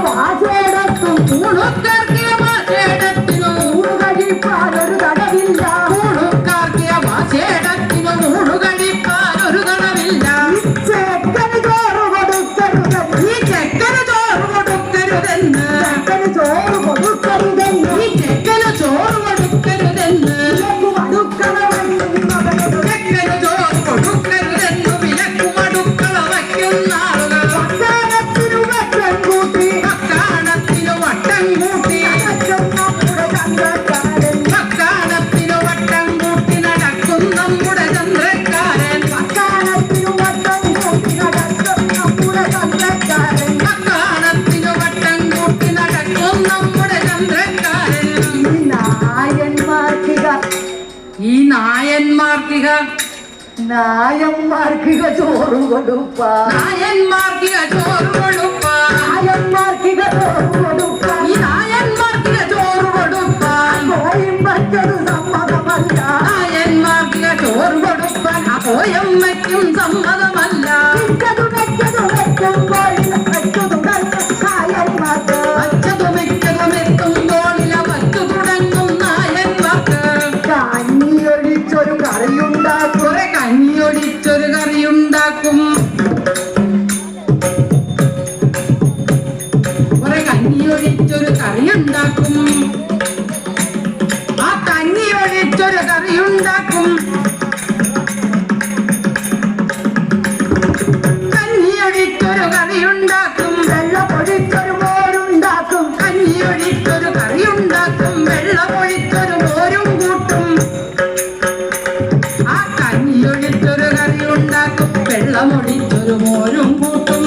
വാചേടത്തും ഊണുക്കാർക്കിയ വാചേടത്തിനും ഊണ് കഴിപ്പാനൊരു തടവില്ല. ഊണുക്കാർക്കിയ വാചേടത്തിനും ഊണു കഴിപ്പാനൊരു തടവില്ല. ചെക്കന് ചോറ് കൊടുക്കരുത്, ഈ ചെക്കന് ചോറ് കൊടുക്കരുതെന്ന്, ചെക്കന് ചോറ് കൊടുക്കരുതെന്ന്, ഈ ചെക്കന് ചോറ് കൊടുക്കരുതെന്ന്, ചെക്കന് ചോറ് കൊടുക്കരുതെന്ന് വിലക്കും അടുക്കള വയ്ക്കുന്ന ആളുകൾ. വക്കാണത്തിനു വട്ടം കൂട്ടി വക്കാണത്തിനു വട്ടം കൂട്ടി നമ്മുടെ ചന്ദ്രക്കാരൻ. വക്കാണത്തിനു വട്ടം കൂട്ടി നടക്കും നമ്മുടെ ചന്ദ്രക്കാരൻ. വക്കാണത്തിനു വട്ടം കൂട്ടി നടക്കും നമ്മുടെ ചന്ദ്രക്കാരൻ. വക്കാണത്തിനു വട്ടം കൂട്ടി നടക്കും നമ്മുടെ ചന്ദ്രക്കാരൻ. ഈ നായന്മാർക്കിക നായന്മാർക്കിക ചോറ് കൊടുപ്പാൻ, നായന്മാർക്കിക ചോറ് കൊടുപ്പാൻ, നായന്മാർക്കിക ചോറ് കൊടുപ്പാൻ, ഈ നായന്മാർക്കിക ചോറ് കൊടുപ്പാൻ, കോയും മറ്റൊരു സമ്മതമല്ല. നായന്മാർക്കിക ചോറ് കൊടുപ്പാൻ അപ്പോയമ്മയ്ക്കും സമ്മതമല്ല. മിക്കതും വെക്കുമ്പോൾ വെച്ചതു നായന്മാർക്ക്, വച്ചതും മിക്കതും എത്തുമ്പോളില വച്ചു തുടങ്ങും നായന്മാർക്ക്. കഞ്ഞിയൊഴിച്ചൊരു കറിയുണ്ടാക്കും, കുറെ കഞ്ഞിയൊഴിച്ചൊരു കറിയുണ്ടാക്കും, കുറെ കഞ്ഞിയൊഴിച്ചൊരു കറിയുണ്ടാക്കും, ആ കഞ്ഞിയൊഴിച്ചൊരു കറിയുണ്ടാക്കും, കഞ്ഞിയൊഴിച്ചൊരു കറിയുണ്ടാക്കും, വെള്ളമൊഴിച്ചൊരു മോരുണ്ടാക്കും, കഞ്ഞിയൊഴിച്ചൊരു കറിയുണ്ടാക്കും, വെള്ളമൊഴിച്ചൊരു മോരും കൂട്ടും. ആ കഞ്ഞിയൊഴിച്ചൊരു കറിയുണ്ടാക്കും, വെള്ളമൊഴിച്ചൊരു മോരും കൂട്ടും,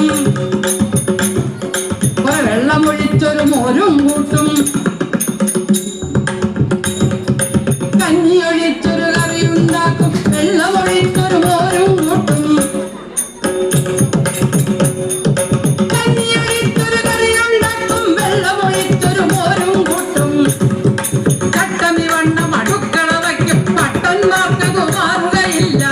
വെള്ളമൊഴിച്ചൊരു മോരും കൂട്ടും. കഞ്ഞിയൊഴിച്ചൊരു കറിയുണ്ടാക്കും, വെള്ളമൊഴിച്ചൊരു മോരും കൂട്ടും. കഞ്ഞിയൊഴിച്ചൊരു കറിയുണ്ടാക്കും, വെള്ളമൊഴിച്ചൊരു മോരും കൂട്ടും. ചട്ടമി വണ്ണം അടുക്കള വയ്ക്കും പട്ടന്മാർക്ക് മാറുകയില്ല.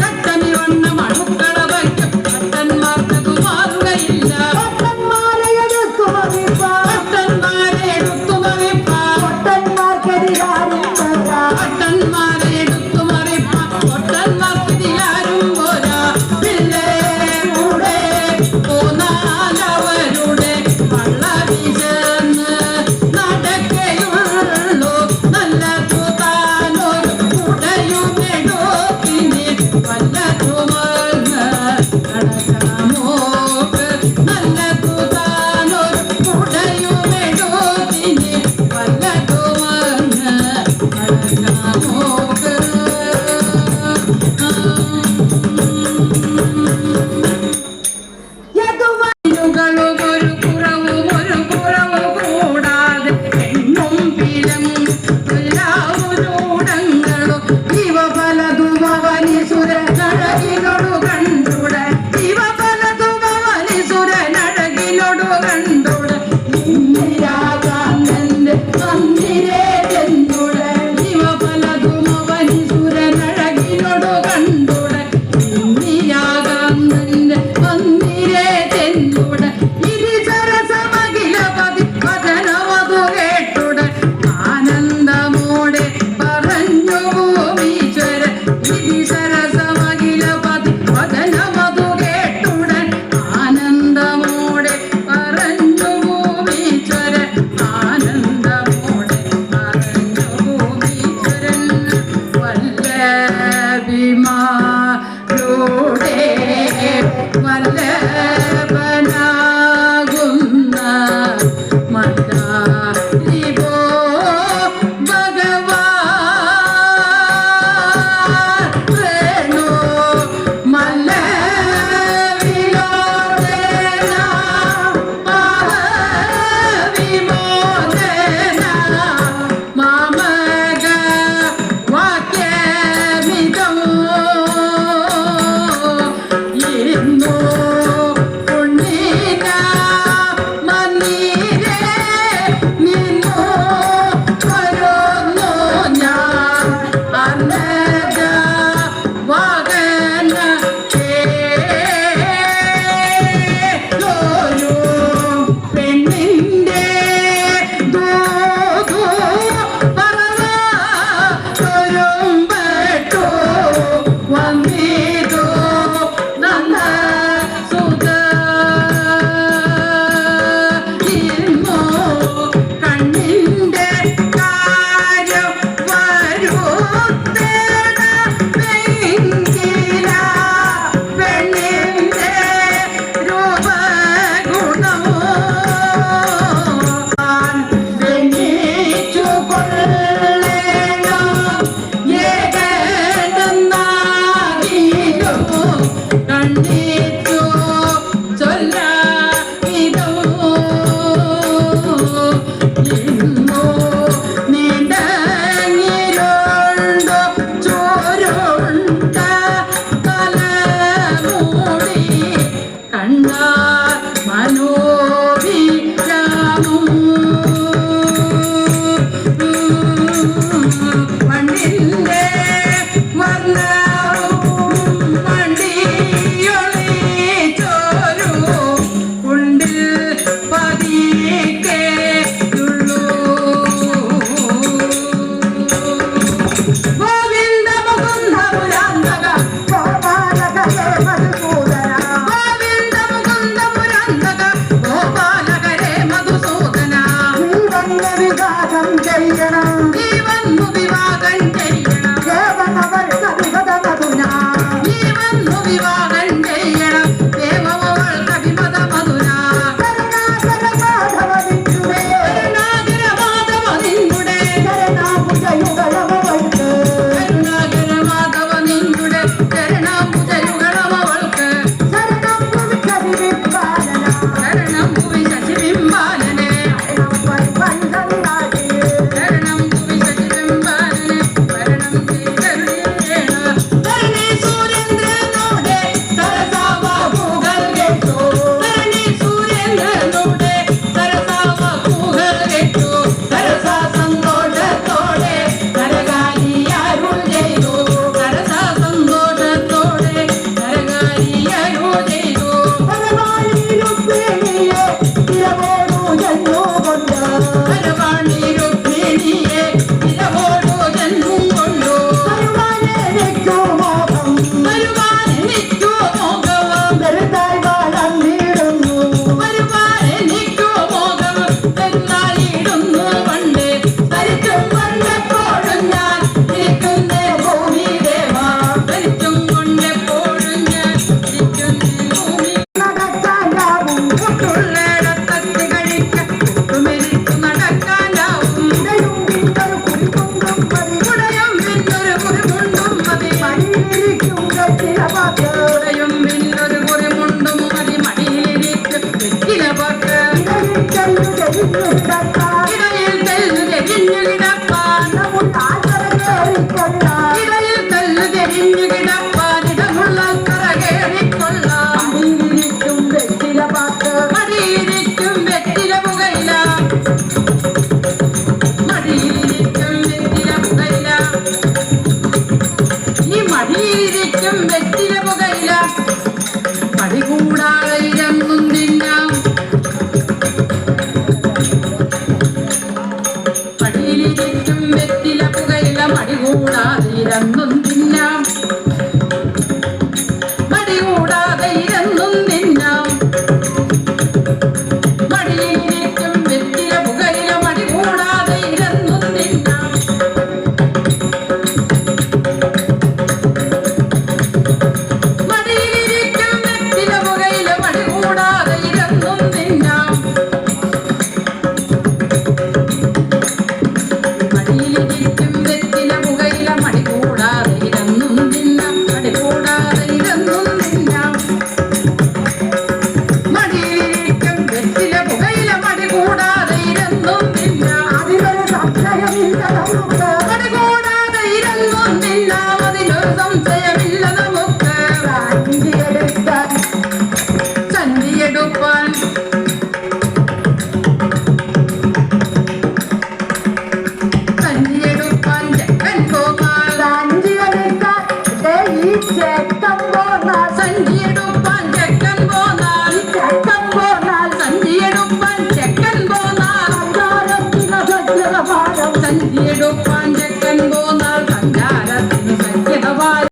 ചട്ടമി വണ്ണം അടുക്കള വയ്ക്കും പട്ടന്മാർക്ക് മാറുകയില്ല. പട്ടന്മാരെടുത്തു മതിപ്പാൻ, മനോവിരാമം മണ്ണിന്റെ വർണ്ണവും മണ്ടിയൊളിച്ചോരു കുണ്ടിൽ പതിക്കേയുള്ളൂ ഗോവിന്ദ മുകുന്ദ പുരാന്തക ഗോപാലകരേ മധുസൂദന ഗോവിന്ദ മുകുന്ദ പുരാന്തക ഗോപാലകരേ മധുസൂദന ജീവന്റെ വികാസം ചെയ്യണം നീ വന്നു വിവാഹം ചെയ്യണം ദേവനവർക്ക് വിഗത മധുന നീ വന്നു വിവാഹം ചെയ്യണം ദേവമവൾക്ക് അഭിമത മധുര കരുണാകര മാധവ വിഷ്ണുവേ കരുണാകര മാധവ നിന്നുടെ കരുണാഭുജയുഗളവൾക്ക് കരുണാകര മാധവ നിന്നുടെ ചരണാംബുജയുഗളവൾക്ക് ശരണം കുവിക്കവി വിദ്വാനന ശരണം കുവി ശശിബിംബാലനെ പരിബന്ധം നാട്ടി ശരണം കുവി ശശിബിംബാലനെ ശരണം ചെയ്തരുളേണ ധരണി സൂര്യേന്ദ്രനോടെ സരസാവാഹുകൾ കേട്ടു ധരണി സൂര്യേന്ദ്രനോടെ സരസാവാഹുകൾ കേട്ടു സരസാ സന്തോഷത്തോടെ കരകാലിയരുൾ ചെയ്തു സരസാ സന്തോഷത്തോടെ കരകാലിയരുൾ ചെയ്തു പരമാണി രുക്മിണിയെ തിരവോടു ജന്മകൊണ്ട് പരവാണി രുക്മിണിയെ ഇരവോടു ജന്മം കൊണ്ടു വരുവാനെനിക്കു മോഹം വരുവാനെനിക്കു മോഹം വെറുതായി വളർന്നിടുന്നു വരുവാനെനിക്കു മോഹം എന്നാലിടുന്നു പണ്ട് ഭരിച്ചും കൊണ്ടെപ്പോഴും ഞാൻ ഇരിക്കുന്ന ഭൂമി ദേവ ഭരിച്ചും കൊണ്ടെപ്പോഴും ഞാൻ ഇരിക്കുന്ന ഭൂമി നടക്കാനാവും മുട്ടുള്ളിടത്തത്തി കഴിക്കാൻ കുട്ടുമെരിച്ചു നടക്കാനാവും ഇടയും പിന്നൊരു കുറികൊണ്ടും മതി ഉടയും പിന്നൊരു കുറിമുണ്ടും മതി മടിയിലിരിക്കും വെറ്റിലവാക്ക് ഉടയും പിന്നൊരു കുറിമുണ്ടും മതി മടിയിലിരിക്കും വെറ്റിലവാക്ക് ഇടയിൽ ചെല്ലു തെരിഞ്ഞു കിടക്കാൻ ഇടയിൽ തെല്ലു തെരിഞ്ഞു കിടപ്പാൻ നമുക്കാകരേറിക്കൊള്ളാം ഇടയിൽ തെല്ലു തെരിഞ്ഞു കിടപ്പാൻ ഇടമുള്ള കറ കേറിക്കൊള്ളാം മടിയിലിരിക്കും വെറ്റിലവാക്ക് മടിയിരിക്കും വെറ്റില പുകയില മടിയിരിക്കും വെറ്റില പുകയില ഈ മടിയിരിക്കും വെറ്റില പുകയില പടി കൂടാതെ ഇരങ്ങും തിന്നാം പടിയിലിരിക്കും വെറ്റില പുകയില മടി കൂടാതെ ഇരങ്ങും തിന്നാം മടി കൂടാതെ ഇരങ്ങും തിന്നാം മടിയിലിരിക്കും വെറ്റില പുകയില മടി കൂടാതെ ഇരങ്ങും തിന്നാം മടിയിലിരിക്കും വെറ്റില പുകയില മടി കൂടാതെ ഇരങ്ങും തിന്നാം മടിയിലിരിക്കും വെറ്റില പുകയില മടി കൂടാതെ ഇരങ്ങും തിന്നാം മടി കൂടാതെ ഇരങ്ങും തിന്നാം മടിയിലിരിക്കും വെറ്റില പുകയില മടി കൂടാതെ ഇരങ്ങും തിന്നാം അതിലൊരു സംശയമില്ല നമുക്ക് മടി കൂടാതെ ഇരങ്ങും തിന്നാം അതിലൊരു സംശയമില്ല നമുക്ക് കാഞ്ചിയെടുക്കാൻ ചന്തിയെടുപ്പാൻ ചന്തിയെടുപ്പാൻ ചെക്കൻ പോകാൻ കാഞ്ചിയെടുക്കാൻ ദേ ഈ ചേട്ടൻ പോന്നാൽ സഞ്ചിയെടുപ്പാൻ ചെക്കൻ പോന്നാൽ ചേട്ടൻ പോന്നാൽ സഞ്ചിയെടുപ്പാൻ ചെക്കൻ പോന്നാൽ സംസാരത്തിന് സജ്ജലഭാരം സഞ്ചിയെടുപ്പാൻ ചെക്കൻ